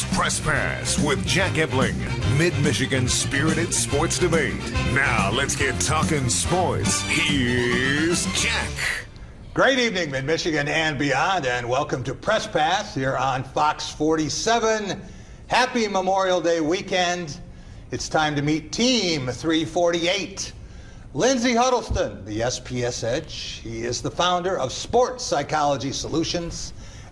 It's Press Pass with Jack Ebling, Mid-Michigan's spirited sports debate. Now let's get talking sports. Here's Jack. Great evening, Mid-Michigan and beyond, and welcome to Press Pass here on Fox 47. Happy Memorial Day weekend. It's time to meet Team 348. Lindsay Huddleston, the SPS Edge. He is the founder of Sports Psychology Solutions,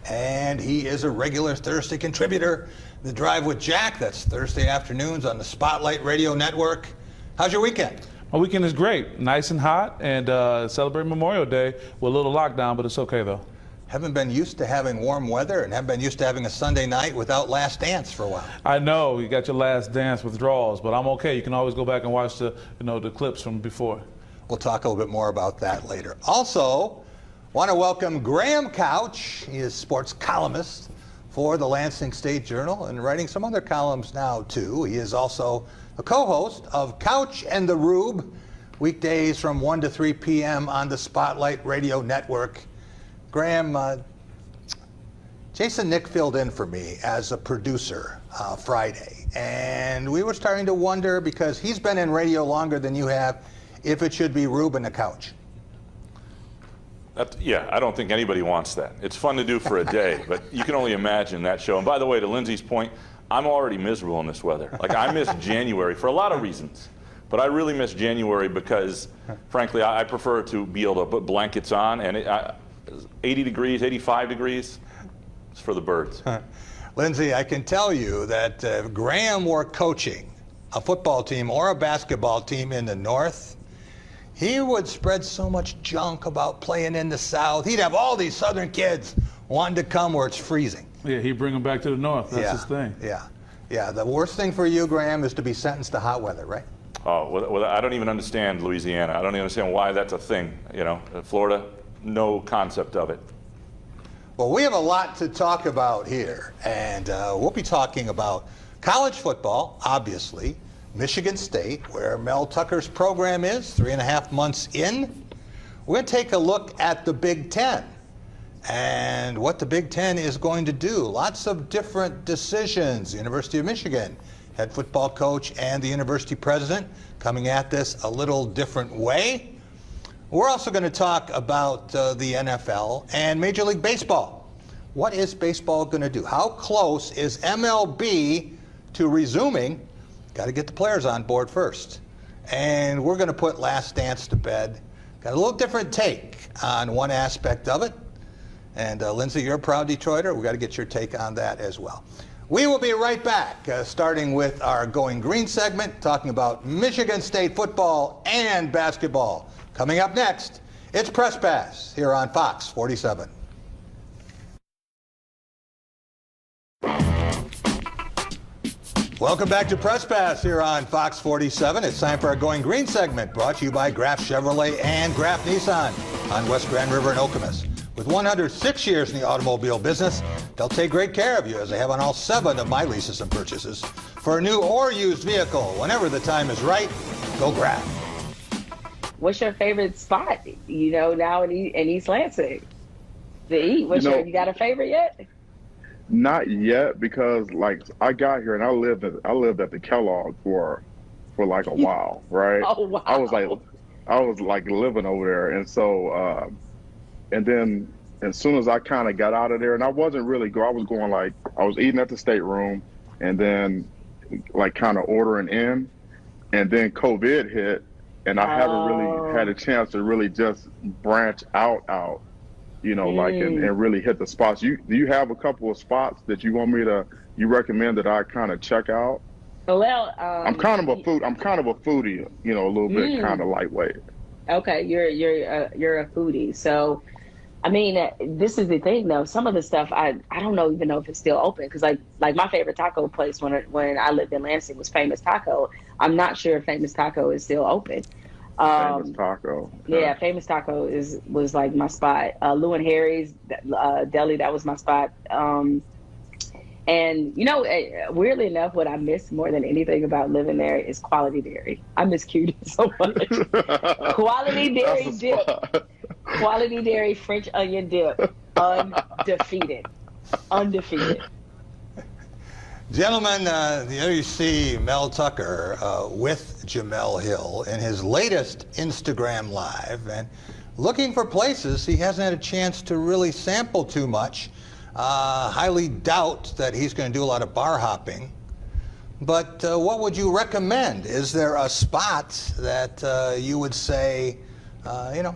and he is a regular Thursday contributor. The Drive with Jack, that's Thursday afternoons on the Spotlight Radio Network. How's your weekend? My weekend is great. Nice and hot, and celebrate Memorial Day with a little lockdown, but it's okay though. Haven't been used to having warm weather and haven't been used to having a Sunday night without Last Dance for a while. I know you got your Last Dance withdrawals, but I'm okay. You can always go back and watch the clips from before. We'll talk a little bit more about that later. Also, want to welcome Graham Couch. He is sports columnist for the Lansing State Journal and writing some other columns now too. He is also a co-host of Couch and the Rube, weekdays from 1 to 3 p.m. on the Spotlight Radio Network. Graham, Jason Nick filled in for me as a producer Friday, and we were starting to wonder, because he's been in radio longer than you have, if it should be Rube and the Couch. Yeah, I don't think anybody wants that. It's fun to do for a day, but you can only imagine that show. And by the way, to Lindsay's point, I'm already miserable in this weather. Like, I miss January for a lot of reasons, but I really miss January because, frankly, I prefer to be able to put blankets on, and 80 degrees, 85 degrees, it's for the birds. Lindsay, I can tell you that if Graham were coaching a football team or a basketball team in the North, he would spread so much junk about playing in the South. He'd have all these Southern kids wanting to come where it's freezing. Yeah, he'd bring them back to the North. That's his thing. Yeah. The worst thing for you, Graham, is to be sentenced to hot weather, right? Oh, well, I don't even understand Louisiana. I don't even understand why that's a thing. Florida, no concept of it. Well, we have a lot to talk about here, and we'll be talking about college football, obviously, Michigan State, where Mel Tucker's program is, 3.5 months in. We're going to take a look at the Big Ten and what the Big Ten is going to do. Lots of different decisions. The University of Michigan head football coach and the university president coming at this a little different way. We're also going to talk about the NFL and Major League Baseball. What is baseball going to do? How close is MLB to resuming? Got to get the players on board first. And we're going to put Last Dance to bed. Got a little different take on one aspect of it. And Lindsay, you're a proud Detroiter. We've got to get your take on that as well. We will be right back, starting with our Going Green segment, talking about Michigan State football and basketball. Coming up next, it's Press Pass here on Fox 47. Welcome back to Press Pass here on Fox 47. It's time for our Going Green segment, brought to you by Graf Chevrolet and Graf Nissan on West Grand River in Okemos. With 106 years in the automobile business, they'll take great care of you, as they have on all 7 of my leases and purchases. For a new or used vehicle, whenever the time is right, go Graf. What's your favorite spot, now in East Lansing to eat? You got a favorite yet? Not yet, because I got here and I lived at the Kellogg for like a while, right? Oh, wow. I was living over there, and so and then as soon as I kind of got out of there, and I wasn't really I was eating at the stateroom, and then kind of ordering in, and then COVID hit. And I haven't really had a chance to really just branch out, and really hit the spots. Do you have a couple of spots that you recommend that I kind of check out? Well, I'm kind of a foodie, a little bit kind of lightweight. Okay, you're a foodie. So, I mean, this is the thing though. Some of the stuff I don't even know if it's still open, because like my favorite taco place when I lived in Lansing was Famous Taco. I'm not sure if Famous Taco is still open. Famous Taco. Yeah, Famous Taco was like my spot. Lou and Harry's Deli, that was my spot. And weirdly enough, what I miss more than anything about living there is Quality Dairy. I miss Cutie so much. Quality Dairy dip. Quality Dairy French onion dip. Undefeated. Gentlemen, there you see Mel Tucker with Jamel Hill in his latest Instagram Live, and looking for places he hasn't had a chance to really sample too much. Highly doubt that he's going to do a lot of bar hopping. But what would you recommend? Is there a spot that you would say,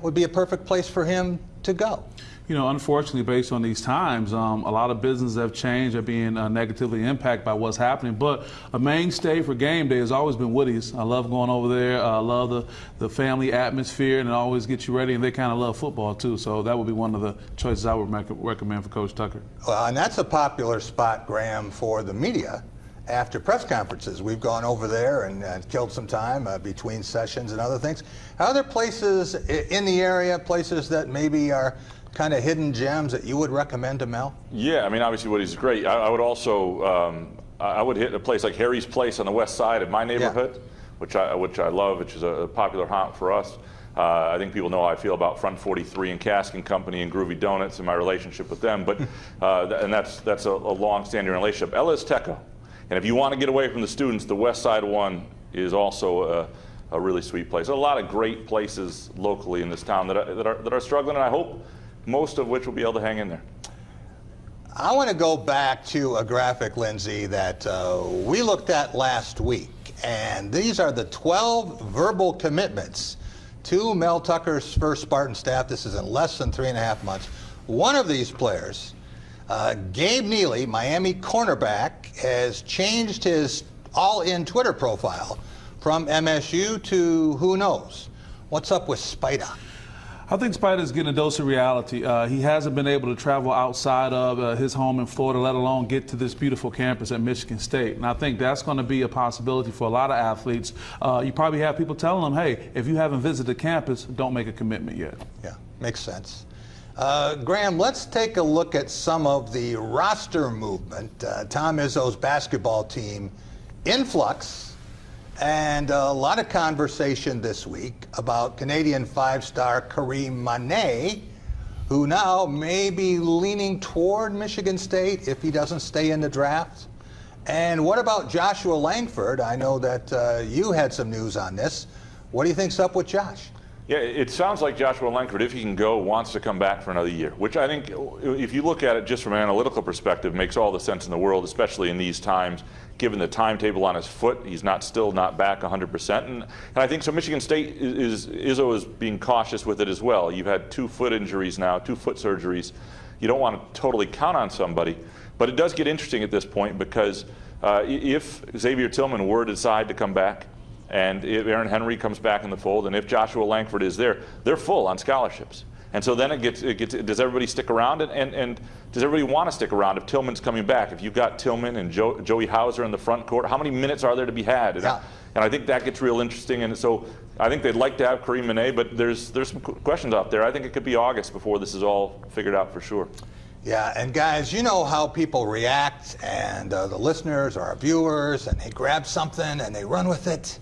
would be a perfect place for him to go? Unfortunately, based on these times, a lot of businesses have changed, are being negatively impacted by what's happening. But a mainstay for game day has always been Woody's. I love going over there. I love the family atmosphere, and it always gets you ready. And they kind of love football, too. So that would be one of the choices I would recommend for Coach Tucker. Well, and that's a popular spot, Graham, for the media. After press conferences, we've gone over there and killed some time between sessions and other things. Are there places in the area, places that maybe are kind of hidden gems that you would recommend to Mel? Yeah, I mean, obviously Woody's great. I would also, I would hit a place like Harry's Place on the west side of my neighborhood, which I love, which is a popular haunt for us. I think people know how I feel about Front 43 and Cask and Company and Groovy Donuts and my relationship with them, but and that's a long-standing relationship. Ella's Teco. And if you want to get away from the students, the west side one is also a really sweet place. There's a lot of great places locally in this town that are struggling, and I hope most of which will be able to hang in there. I want to go back to a graphic, Lindsay, that we looked at last week, and these are the 12 verbal commitments to Mel Tucker's first Spartan staff. This is in less than 3.5 months. One of these players, Gabe Neely, Miami cornerback, has changed his all-in Twitter profile from MSU to who knows. What's up with Spider? I think Spider's getting a dose of reality. He hasn't been able to travel outside of his home in Florida, let alone get to this beautiful campus at Michigan State. And I think that's going to be a possibility for a lot of athletes. You probably have people telling them, hey, if you haven't visited campus, don't make a commitment yet. Yeah, makes sense. Graham, let's take a look at some of the roster movement. Tom Izzo's basketball team in flux. And a lot of conversation this week about Canadian five-star Kareem Mane, who now may be leaning toward Michigan State if he doesn't stay in the draft. And what about Joshua Langford? I know that you had some news on this. What do you think's up with Josh? Yeah, it sounds like Joshua Langford, if he can go, wants to come back for another year, which I think, if you look at it just from an analytical perspective, makes all the sense in the world, especially in these times, given the timetable on his foot. He's still not back 100%. And I think so Michigan State Izzo is being cautious with it as well. You've had 2 foot injuries now, 2 foot surgeries. You don't want to totally count on somebody. But it does get interesting at this point because if Xavier Tillman were to decide to come back, and if Aaron Henry comes back in the fold, and if Joshua Langford is there, they're full on scholarships. And so then it gets does everybody stick around? And does everybody want to stick around if Tillman's coming back? If you've got Tillman and Joey Hauser in the front court, how many minutes are there to be had? And, yeah. and I think that gets real interesting. And so I think they'd like to have Kareem Mane, but there's some questions out there. I think it could be August before this is all figured out for sure. Yeah, and guys, you know how people react, and the listeners or our viewers, and they grab something and they run with it.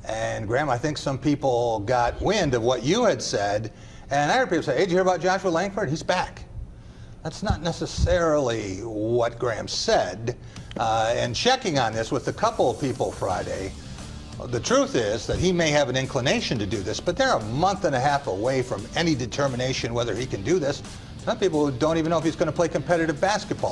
And Graham, I think some people got wind of what you had said, and I heard people say, hey, did you hear about Joshua Langford? He's back. That's not necessarily what Graham said. And checking on this with a couple of people Friday, the truth is that he may have an inclination to do this, but they're a month and a half away from any determination whether he can do this. Some people don't even know if he's going to play competitive basketball